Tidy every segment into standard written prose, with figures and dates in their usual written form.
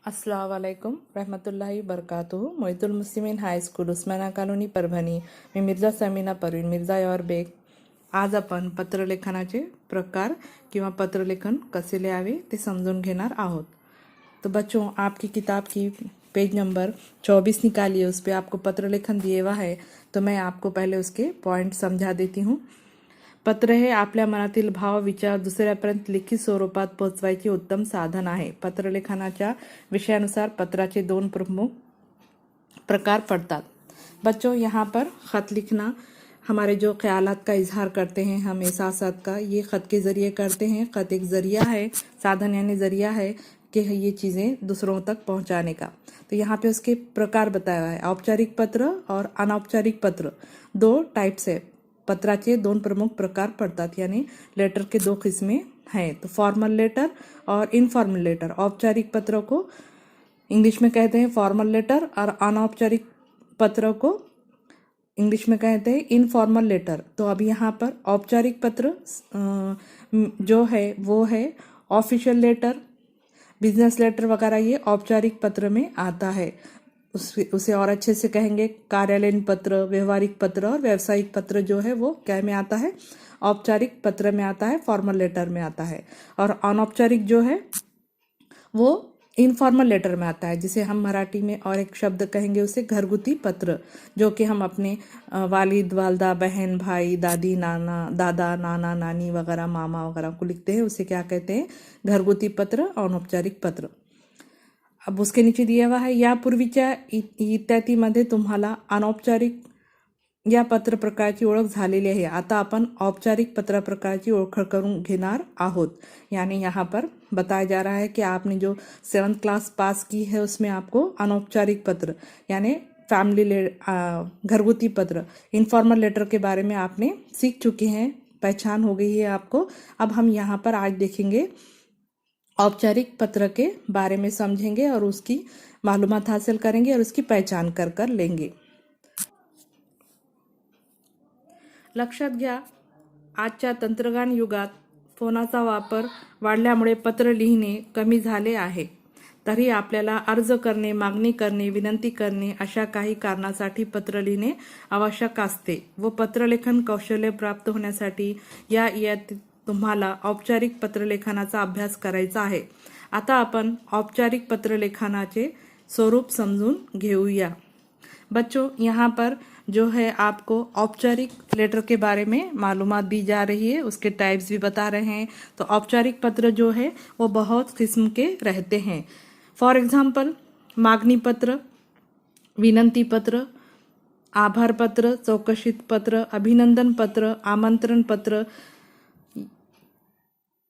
अस्सलाम वालेकुम रहमतुल्लाहि बरकातुहू मोइतुल मुस्लिमीन हाय स्कूल उस्माना कॉलनी परभणी मी मिर्झा समीना परवीन मिर्झा यावर बेग. आज आपण पत्रलेखनाचे प्रकार किंवा पत्रलेखन कसे लिहावे ते समजून घेणार आहोत. तो बच्चों, आपकी किताब की पेज नंबर 24 निकालिए. उस पर आपको पत्रलेखन दिया हुआ है, तो मैं आपको पहले उसके पॉइंट समझा देती हूँ. पत्र हे आपल्या मनातील भाव विचार दुसऱ्यापर्यंत लिखित स्वरूपात पोहोचवायचे उत्तम साधन आहे. पत्रलेखनाच्या विषयानुसार पत्राचे दोन प्रमुख प्रकार पड़तात. बच्चों, यहाँ पर ख़त लिखना हमारे जो ख्यालात का इजहार करते हैं, हम एहसासात का, ये ख़त के ज़रिए करते हैं. ख़त एक ज़रिया है, साधन यानी ज़रिया है कि ये चीज़ें दूसरों तक पहुंचाने का. तो यहाँ पे उसके प्रकार बताया हुआ है. औपचारिक पत्र और अनौपचारिक पत्र, दो टाइप्स है. पत्राचे दोन प्रमुख प्रकार पड़तात, यानी लेटर के दो किस्में हैं. तो फॉर्मल लेटर और इनफॉर्मल लेटर. औपचारिक पत्रों को इंग्लिश में कहते हैं फॉर्मल लेटर और अनौपचारिक पत्रों को इंग्लिश में कहते हैं इनफॉर्मल लेटर. तो अभी यहाँ पर औपचारिक पत्र जो है वो है ऑफिशियल लेटर, बिजनेस लेटर वगैरह, ये औपचारिक पत्र में आता है. उसे और अच्छे से कहेंगे कार्यालयीन पत्र, व्यवहारिक पत्र और व्यावसायिक पत्र जो है वो क्या में आता है, औपचारिक पत्र में आता है, फॉर्मल लेटर में आता है. और अनौपचारिक जो है वो इनफॉर्मल लेटर में आता है, जिसे हम मराठी में और एक शब्द कहेंगे उसे घरगुती पत्र, जो कि हम अपने वालिद वालदा, बहन भाई, दादी नाना, दादा नाना नानी वगैरह, मामा वगैरह को लिखते हैं. उसे क्या कहते हैं, घरगुती पत्र, अनौपचारिक पत्र. अब उसके नीचे दिया हुआ है, यापूर्वीच्या इत्यादीमध्ये तुम्हाला अनौपचारिक या पत्र प्रकारची ओळख झालेली आहे. आता आपण औपचारिक पत्र प्रकारची ओळख करून घेणार आहोत. यानी यहाँ पर बताया जा रहा है कि आपने जो 7th क्लास पास की है उसमें आपको अनौपचारिक पत्र यानी घरगुती पत्र, इनफॉर्मल लेटर के बारे में आपने सीख चुके हैं, पहचान हो गई है आपको. अब हम यहाँ पर आज देखेंगे औपचारिक पत्र के बारे में, समझेंगे और उसकी मालूमात हासिल करेंगे और उसकी पहचान कर लेंगे. लक्षात घ्या, आजच्या तंत्रज्ञान युगात फोनाचा वापर वाढल्यामुळे पत्र लिहिणे कमी झाले आहे. तरी आपल्याला अर्ज करणे, मागणी करणे, विनंती करणे अशा काही कारणासाठी पत्र लिहिणे आवश्यक असते व पत्रलेखन कौशल्य प्राप्त होण्यासाठी या तुम्हाला औपचारिक पत्रलेखनाचा अभ्यास करायचा आहे. आता आपण औपचारिक पत्रलेखनाचे स्वरूप समझून घेऊया. बच्चों, यहाँ पर जो है आपको औपचारिक लेटर के बारे में मालूमात दी जा रही है, उसके टाइप्स भी बता रहे हैं. तो औपचारिक पत्र जो है वो बहुत किस्म के रहते हैं. फॉर एग्जाम्पल, मागणी पत्र, विनंती पत्र, आभार पत्र, चौकशी पत्र, अभिनंदन पत्र, आमंत्रण पत्र,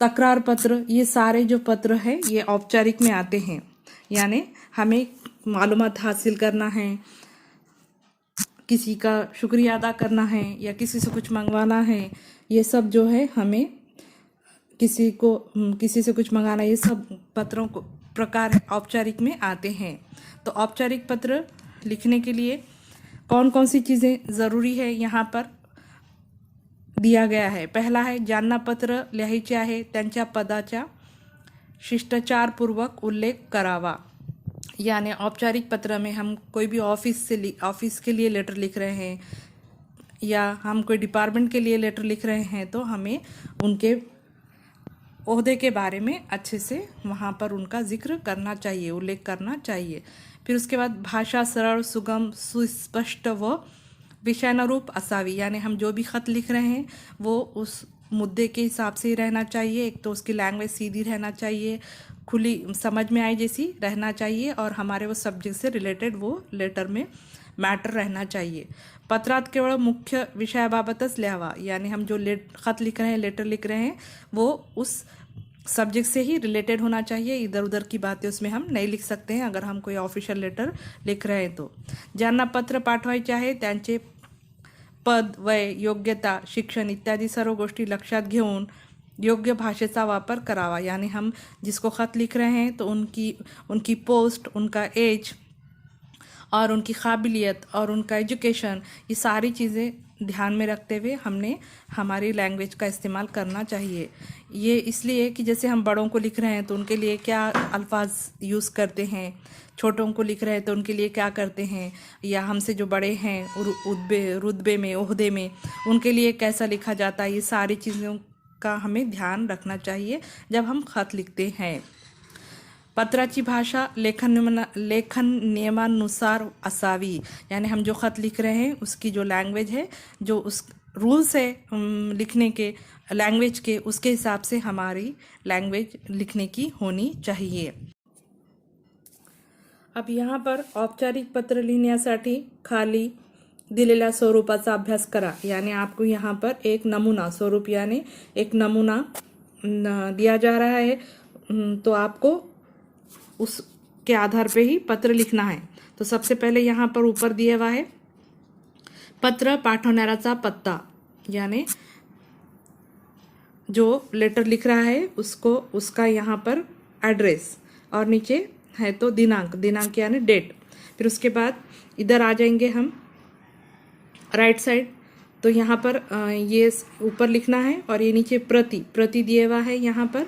तकरार पत्र, ये सारे जो पत्र हैं ये औपचारिक में आते हैं. यानी हमें मालूमात हासिल करना है, किसी का शुक्रिया अदा करना है या किसी से कुछ मंगवाना है, ये सब जो है हमें किसी से कुछ मंगाना, ये सब पत्रों को प्रकार औपचारिक में आते हैं. तो औपचारिक पत्र लिखने के लिए कौन कौन सी चीज़ें ज़रूरी है यहाँ पर दिया गया है. पहला है, ज्यांना पत्र लिहायचे आहे त्यांच्या पदाचा शिष्टाचारपूर्वक उल्लेख करावा. यानी औपचारिक पत्र में हम कोई भी ऑफिस के लिए लेटर लिख रहे हैं या हम कोई डिपार्टमेंट के लिए लेटर लिख रहे हैं, तो हमें उनके ओहदे के बारे में अच्छे से वहाँ पर उनका जिक्र करना चाहिए, उल्लेख करना चाहिए. फिर उसके बाद भाषा सरल, सुगम, सुस्पष्ट व विषयानुरूप असावी. यानी हम जो भी ख़त लिख रहे हैं वो उस मुद्दे के हिसाब से ही रहना चाहिए. एक तो उसकी लैंग्वेज सीधी रहना चाहिए, खुली समझ में आए जैसी रहना चाहिए, और हमारे वो सब्जेक्ट से रिलेटेड वो लेटर में मैटर रहना चाहिए. पत्रात केवळ मुख्य विषयाबाबतच लिहावा. यानी हम जो ख़त लिख रहे हैं, लेटर लिख रहे हैं, वो उस सब्जेक्ट से ही रिलेटेड होना चाहिए. इधर उधर की बातें उसमें हम नहीं लिख सकते हैं अगर हम कोई ऑफिशियल लेटर लिख रहे हैं. तो ज्यांना पत्र पाठवायचे आहे त्यांचे पद, वय, योग्यता, शिक्षण इत्यादि सर्व गोष्टी लक्षात घेऊन योग्य भाषेचा वापर करावा. यानी हम जिसको ख़त लिख रहे हैं तो उनकी पोस्ट, उनका एज और उनकी काबिलियत और उनका एजुकेशन, ये सारी चीज़ें ध्यान में रखते हुए हमने हमारी लैंग्वेज का इस्तेमाल करना चाहिए। ये इसलिए कि जैसे हम बड़ों को लिख रहे हैं तो उनके लिए क्या अल्फाज यूज़ करते हैं, छोटों को लिख रहे हैं तो उनके लिए क्या करते हैं, या हमसे जो बड़े हैं रुतबे में ओहदे में उनके लिए कैसा लिखा जाता है, ये सारी चीज़ों का हमें ध्यान रखना चाहिए जब हम खत लिखते हैं। पत्राची भाषा लेखन नियमानुसार असावी, यानी हम जो ख़त लिख रहे हैं उसकी जो लैंग्वेज है, जो उस रूल्स है लिखने के लैंग्वेज के, उसके हिसाब से हमारी लैंग्वेज लिखने की होनी चाहिए। अब यहाँ पर औपचारिक पत्र लिहिण्यासाठी खाली दिलेल्या स्वरूपाचा अभ्यास करा, यानी आपको यहाँ पर एक नमूना स्वरूप यानी एक नमूना दिया जा रहा है, तो आपको उसके आधार पे ही पत्र लिखना है। तो सबसे पहले यहाँ पर ऊपर दिया हुआ है पत्र पाठवणाऱ्याचा पत्ता, यानी जो लेटर लिख रहा है उसको उसका यहाँ पर एड्रेस, और नीचे है तो दिनांक यानी डेट। फिर उसके बाद इधर आ जाएंगे हम राइट साइड, तो यहाँ पर ये ऊपर लिखना है, और ये नीचे प्रति दिया हुआ है यहाँ पर,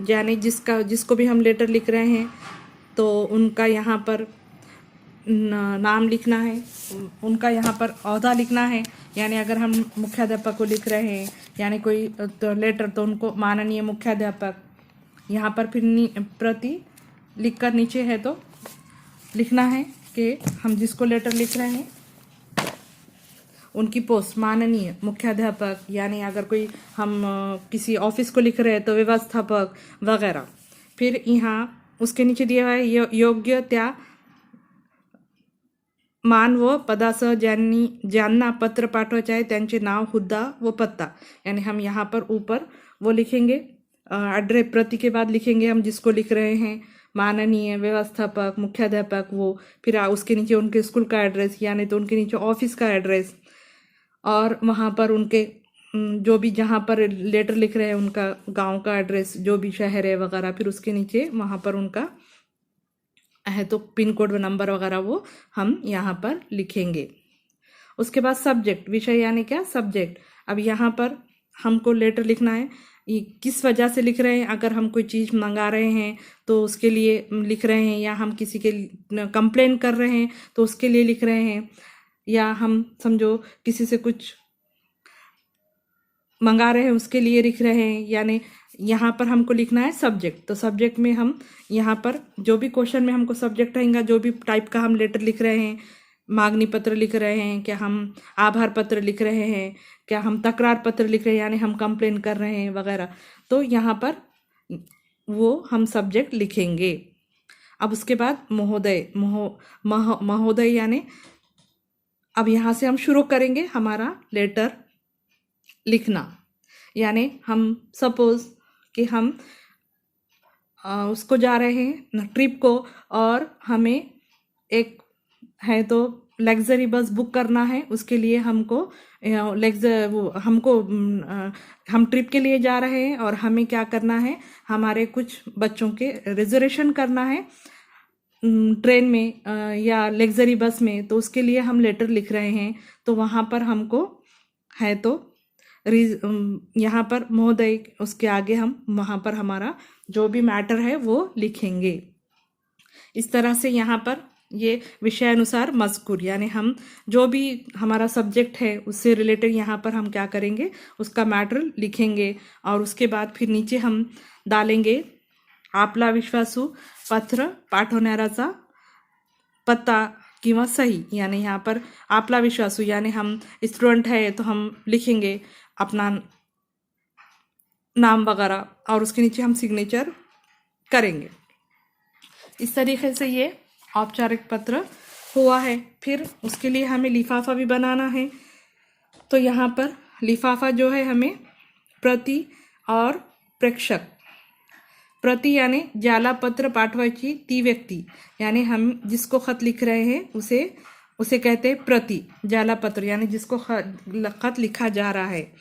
यानी जिसको भी हम लेटर लिख रहे हैं तो उनका यहाँ पर नाम लिखना है, उनका यहाँ पर ओहदा लिखना है, यानी अगर हम मुख्याध्यापक को लिख रहे हैं यानी कोई तो लेटर, तो उनको माननीय मुख्याध्यापक, यहाँ पर फिर प्रति लिखकर नीचे है तो लिखना है कि हम जिसको लेटर लिख रहे हैं उनकी पोस्ट माननीय मुख्याध्यापक, यानी अगर कोई हम किसी ऑफिस को लिख रहे हैं तो व्यवस्थापक वगैरह। फिर यहाँ उसके नीचे दिया हुआ है योग्य त्या मान व पदासह ज्यांना पत्र पाठवायचे आहे त्यांचे नाव, हुद्दा व पत्ता, यानी हम यहाँ पर ऊपर वो लिखेंगे एड्रेस, प्रति के बाद लिखेंगे हम जिसको लिख रहे हैं माननीय व्यवस्थापक मुख्याध्यापक वो, फिर उसके नीचे उनके स्कूल का एड्रेस, यानी तो उनके नीचे ऑफिस का एड्रेस, और वहाँ पर उनके जो भी जहाँ पर लेटर लिख रहे हैं उनका गांव का एड्रेस, जो भी शहर है वगैरह, फिर उसके नीचे वहाँ पर उनका है तो पिन कोड व नंबर वगैरह वो हम यहाँ पर लिखेंगे। उसके बाद सब्जेक्ट, विषय यानी क्या सब्जेक्ट। अब यहाँ पर हमको लेटर लिखना है, ये किस वजह से लिख रहे हैं, अगर हम कोई चीज़ मंगा रहे हैं तो उसके लिए लिख रहे हैं, या हम किसी के कंप्लेन कर रहे हैं तो उसके लिए लिख रहे हैं, या हम समझो किसी से कुछ मंगा रहे हैं उसके लिए लिख रहे हैं, यानी यहाँ पर हमको लिखना है सब्जेक्ट। तो सब्जेक्ट में हम यहाँ पर जो भी क्वेश्चन में हमको सब्जेक्ट रहेगा, जो भी टाइप का हम लेटर लिख रहे हैं, मांगनी पत्र लिख रहे हैं, क्या हम आभार पत्र लिख रहे हैं, क्या हम तकरार पत्र लिख रहे हैं यानी हम कंप्लेन कर रहे हैं वगैरह, तो यहाँ पर वो हम सब्जेक्ट लिखेंगे। अब उसके बाद महोदय यानी अब यहाँ से हम शुरू करेंगे हमारा लेटर लिखना, यानी हम सपोज कि हम उसको जा रहे हैं ट्रिप को, और हमें एक है तो लग्जरी बस बुक करना है, उसके लिए हमको हम ट्रिप के लिए जा रहे हैं और हमें क्या करना है, हमारे कुछ बच्चों के रिजर्वेशन करना है ट्रेन में या लग्जरी बस में, तो उसके लिए हम लेटर लिख रहे हैं। तो वहाँ पर हमको है तो यहाँ पर महोदय, उसके आगे हम वहाँ पर हमारा जो भी मैटर है वो लिखेंगे। इस तरह से यहाँ पर ये विषय अनुसार मज़कूर, यानी हम जो भी हमारा सब्जेक्ट है उससे रिलेटेड यहाँ पर हम क्या करेंगे, उसका मैटर लिखेंगे, और उसके बाद फिर नीचे हम डालेंगे आपला विश्वासू पत्र पाठवणाऱ्याचा पत्ता किंवा सही, यानी यहाँ पर आपला विश्वासू यानी हम स्टूडेंट है तो हम लिखेंगे अपना नाम वगैरह, और उसके नीचे हम सिग्नेचर करेंगे। इस तरीके से ये औपचारिक पत्र हुआ है। फिर उसके लिए हमें लिफाफा भी बनाना है, तो यहाँ पर लिफाफा जो है हमें प्रति और प्रेषक, प्रति यानी ज्याला पत्र पाठवायची ती व्यक्ति, यानी हम जिसको खत लिख रहे हैं उसे कहते हैं प्रति, ज्याला पत्र यानी जिसको खत लिखा जा रहा है,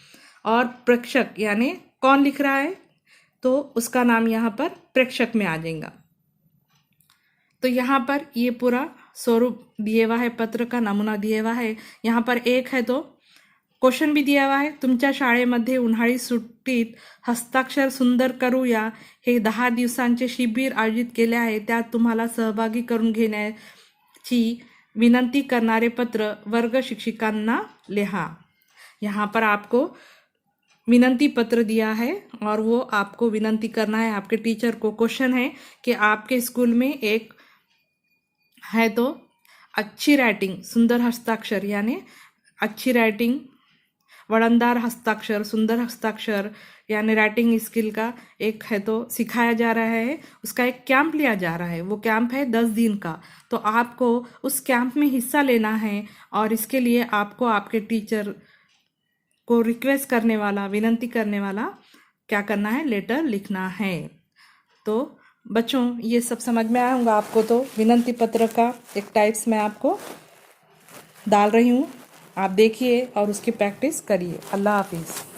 और प्रेषक यानी कौन लिख रहा है तो उसका नाम यहाँ पर प्रेषक में आ जाएगा। तो यहाँ पर ये पूरा स्वरूप दिए हुआ है, पत्र का नमूना दिया हुआ है। यहाँ पर एक है तो क्वेश्चन भी दिया हुआ आहे, तुमच्या शाळेमध्ये उन्हाळी सुट्टीत हस्ताक्षर सुंदर करूया हे 10 दिवसांचे शिबिर आयोजित केले आहे, त्यात तुम्हाला सहभागी करून घेण्याची विनंती करणारे पत्र वर्ग शिक्षिकांना लिहा। यहाँ पर आपको विनंती पत्र दिया है और वो आपको विनंती करना है आपके टीचर को। क्वेश्चन है कि आपके स्कूल में एक है तो अच्छी राइटिंग सुंदर हस्ताक्षर यानी अच्छी राइटिंग, वड़नदार हस्ताक्षर, सुंदर हस्ताक्षर यानी राइटिंग स्किल का एक है तो सिखाया जा रहा है, उसका एक कैंप लिया जा रहा है। वो कैंप है 10 दिन का, तो आपको उस कैंप में हिस्सा लेना है और इसके लिए आपको आपके टीचर को रिक्वेस्ट करने वाला, विनंती करने वाला क्या करना है, लेटर लिखना है। तो बच्चों ये सब समझ में आया होगा आपको। तो विनंती पत्र का एक टाइप्स मैं आपको डाल रही हूँ, आप देखिए और उसकी प्रैक्टिस करिए। अल्लाह हाफिज़।